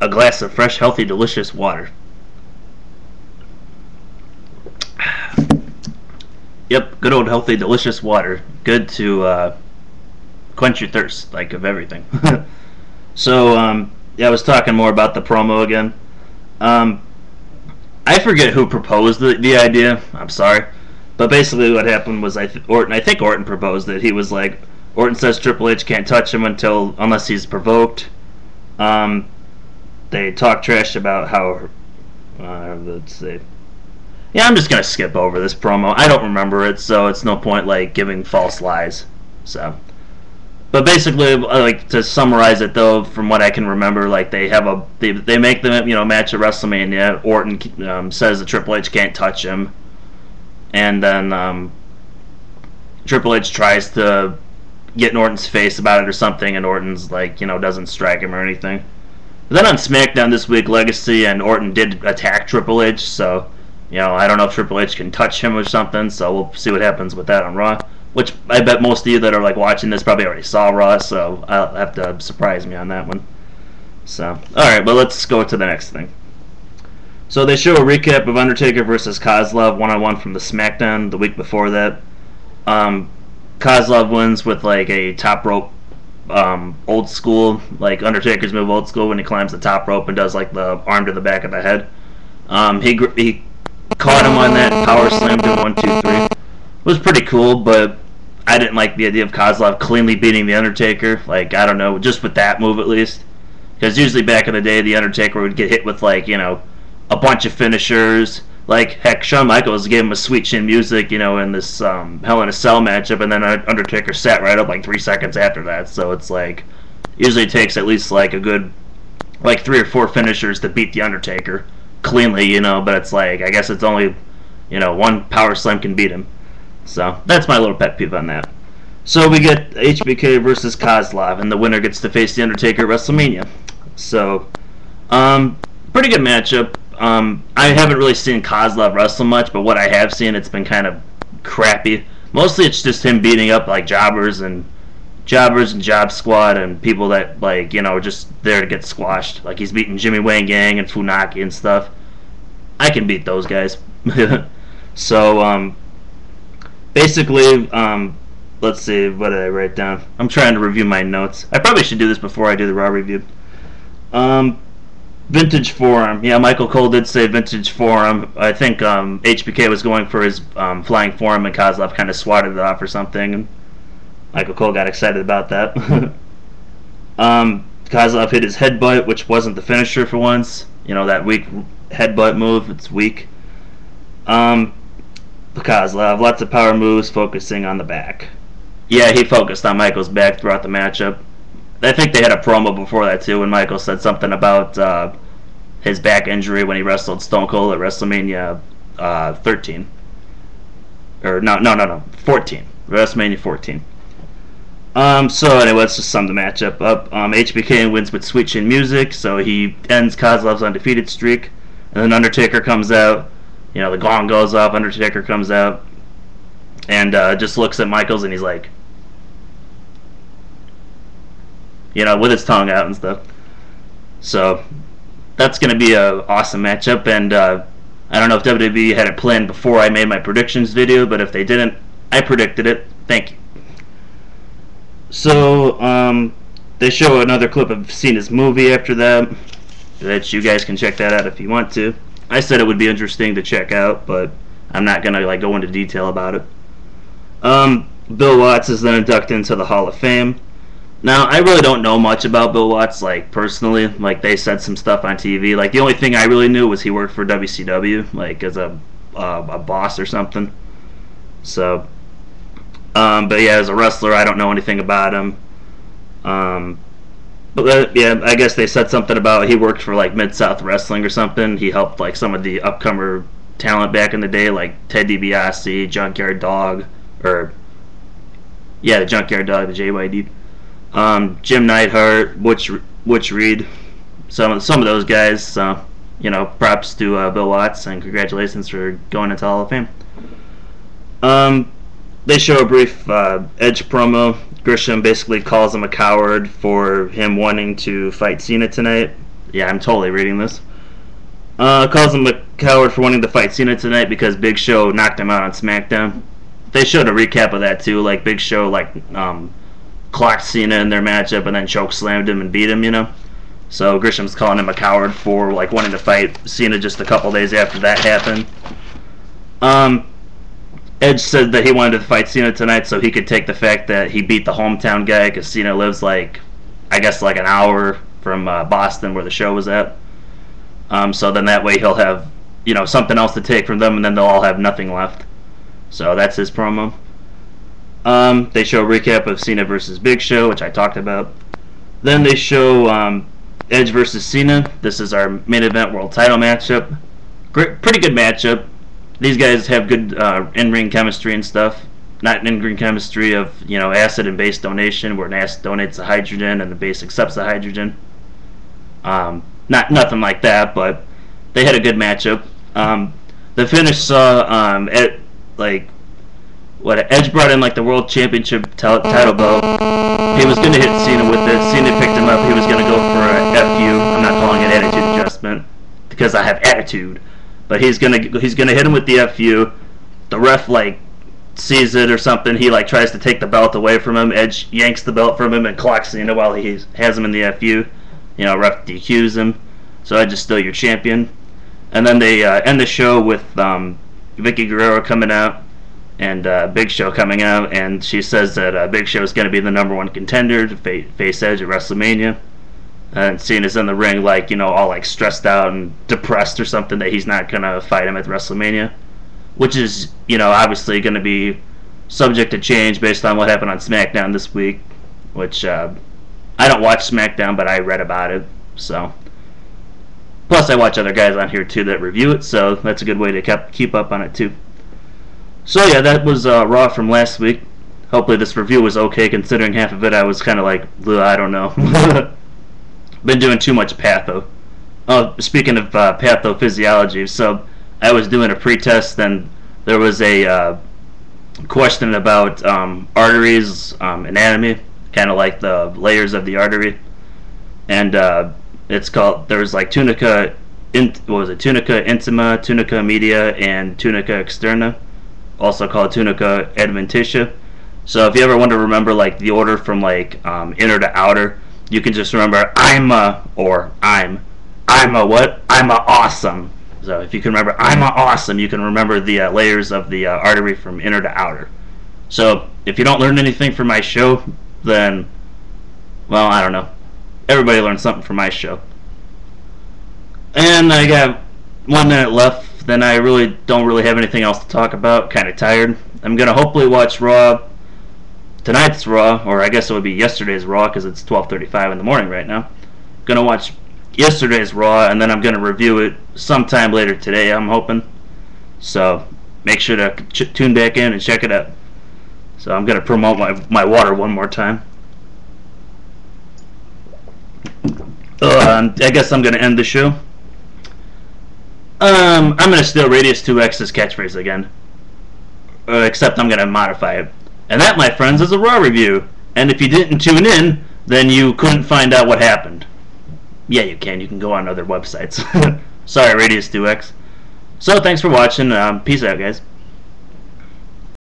a glass of fresh, healthy, delicious water. Yep, good old healthy, delicious water. Good to quench your thirst, like of everything. So, yeah, I was talking more about the promo again. Um, I forget who proposed the idea. I'm sorry, but basically what happened was Orton. I think Orton proposed it. He was like, Orton says Triple H can't touch him unless he's provoked. Um, they talk trash about how. Let's see. Yeah, I'm just gonna skip over this promo. I don't remember it, so it's no point like giving false lies. So, but basically, like to summarize it though, from what I can remember, like they make the match at WrestleMania. Orton says that Triple H can't touch him, and then Triple H tries to get in Orton's face about it or something, and Orton's like doesn't strike him or anything. But then on SmackDown this week, Legacy and Orton did attack Triple H, so I don't know if Triple H can touch him or something. So we'll see what happens with that on Raw. Which I bet most of you that are like watching this probably already saw Raw, so I'll have to surprise me on that one. So, alright, but let's go to the next thing. So they show a recap of Undertaker versus Kozlov one-on-one from the SmackDown the week before that. Kozlov wins with like a top rope, old school, like Undertaker's move old school when he climbs the top rope and does like the arm to the back of the head. He caught him on that, power slammed him 1, 2, 3. It was pretty cool, but I didn't like the idea of Kozlov cleanly beating The Undertaker. Like, I don't know, just with that move at least. Because usually back in the day, The Undertaker would get hit with, like, a bunch of finishers. Like, heck, Shawn Michaels gave him a Sweet Chin Music, in this Hell in a Cell matchup, and then Undertaker sat right up like 3 seconds after that. So it's like, usually it takes at least, like, a good, like, 3 or 4 finishers to beat The Undertaker cleanly, but it's like, I guess it's only, one power slam can beat him. So that's my little pet peeve on that. So we get HBK versus Kozlov, and the winner gets to face The Undertaker at WrestleMania. So, pretty good matchup. I haven't really seen Kozlov wrestle much, but what I have seen, it's been kind of crappy. Mostly it's just him beating up like jobbers and Job Squad and people that like just there to get squashed. Like he's beating Jimmy Wang Yang and Funaki and stuff. I can beat those guys. So basically, let's see, what did I write down? I'm trying to review my notes. I probably should do this before I do the Raw review. Vintage Forearm. Yeah, Michael Cole did say Vintage Forearm. I think HBK was going for his flying forearm, and Kozlov kind of swatted it off or something. And Michael Cole got excited about that. Kozlov hit his headbutt, which wasn't the finisher for once. That weak headbutt move. It's weak. Kozlov, lots of power moves, focusing on the back. Yeah, he focused on Michael's back throughout the matchup. I think they had a promo before that too, when Michael said something about his back injury when he wrestled Stone Cold at WrestleMania 13. Or no, 14. WrestleMania 14. So anyway, let's just sum the matchup up. HBK wins with Sweet Chin Music, so he ends Kozlov's undefeated streak. And then Undertaker comes out. The gong goes off, Undertaker comes out, and just looks at Michaels, and he's like, with his tongue out and stuff. So that's going to be an awesome matchup, and I don't know if WWE had it planned before I made my predictions video, but if they didn't, I predicted it. Thank you. So they show another clip of Cena's movie after that you guys can check that out if you want to. I said it would be interesting to check out, but I'm not going to go into detail about it. Bill Watts is then inducted into the Hall of Fame. Now, I really don't know much about Bill Watts, personally. They said some stuff on TV. The only thing I really knew was he worked for WCW, as a boss or something. So, but yeah, as a wrestler, I don't know anything about him. But yeah, I guess they said something about he worked for Mid-South Wrestling or something. He helped some of the upcomer talent back in the day, like Ted DiBiase, Junkyard Dog, the Junkyard Dog, the JYD. Jim Neidhart, Butch Reed, some of those guys. So props to Bill Watts, and congratulations for going into Hall of Fame. They show a brief Edge promo. Grisham basically calls him a coward for him wanting to fight Cena tonight. Yeah, I'm totally reading this. Calls him a coward for wanting to fight Cena tonight because Big Show knocked him out on SmackDown. They showed a recap of that too. Like Big Show clocked Cena in their matchup and then choke slammed him and beat him. So Grisham's calling him a coward for like wanting to fight Cena just a couple days after that happened. Edge said that he wanted to fight Cena tonight so he could take the fact that he beat the hometown guy because Cena lives I guess an hour from Boston where the show was at. So then that way he'll have something else to take from them, and then they'll all have nothing left. So that's his promo. They show a recap of Cena versus Big Show, which I talked about. Then they show Edge versus Cena. This is our main event world title matchup. Pretty good matchup. These guys have good in-ring chemistry and stuff. Not in-ring chemistry of acid and base donation, where an acid donates the hydrogen and the base accepts the hydrogen. Nothing like that, but they had a good matchup. The finish saw Edge brought in the World Championship title belt. He was going to hit Cena with it. Cena picked him up. He was going to go for a FU. I'm not calling it attitude adjustment because I have attitude, but he's gonna hit him with the FU. The ref sees it or something. He tries to take the belt away from him. Edge yanks the belt from him and clocks Cena while he has him in the FU. Ref DQs him. So Edge is still your champion. And then they end the show with Vicky Guerrero coming out and Big Show coming out, and she says that Big Show is going to be the #1 contender to face Edge at WrestleMania. And Cena's in the ring all stressed out and depressed or something that he's not going to fight him at WrestleMania, which is obviously going to be subject to change based on what happened on SmackDown this week, which I don't watch SmackDown, but I read about it. So plus I watch other guys on here too that review it, so that's a good way to keep up on it too. So yeah, that was Raw from last week. Hopefully this review was okay, considering half of it I was kind of I don't know. Been doing too much patho. Oh, speaking of pathophysiology, so I was doing a pre-test, and there was a question about arteries, anatomy, kind of like the layers of the artery, and it's called. There's tunica, tunica intima, tunica media, and tunica externa, also called tunica adventitia. So if you ever want to remember the order from inner to outer, you can just remember I'm a what? I'm a awesome. So if you can remember I'm a awesome, you can remember the layers of the artery from inner to outer. So if you don't learn anything from my show, then, well, I don't know. Everybody learns something from my show. And I got 1 minute left, then I don't really have anything else to talk about. Kind of tired. I'm going to hopefully watch Raw. Tonight's Raw, or I guess it would be yesterday's Raw because it's 12:35 in the morning right now. I'm going to watch yesterday's Raw, and then I'm going to review it sometime later today, I'm hoping. So make sure to tune back in and check it out. So I'm going to promote my water one more time. I guess I'm going to end the show. I'm going to steal Radius 2X's catchphrase again. Except I'm going to modify it. And that, my friends, is a Raw review. And if you didn't tune in, then you couldn't find out what happened. Yeah, you can. You can go on other websites. Sorry, Radius 2X. So, thanks for watching. Peace out, guys.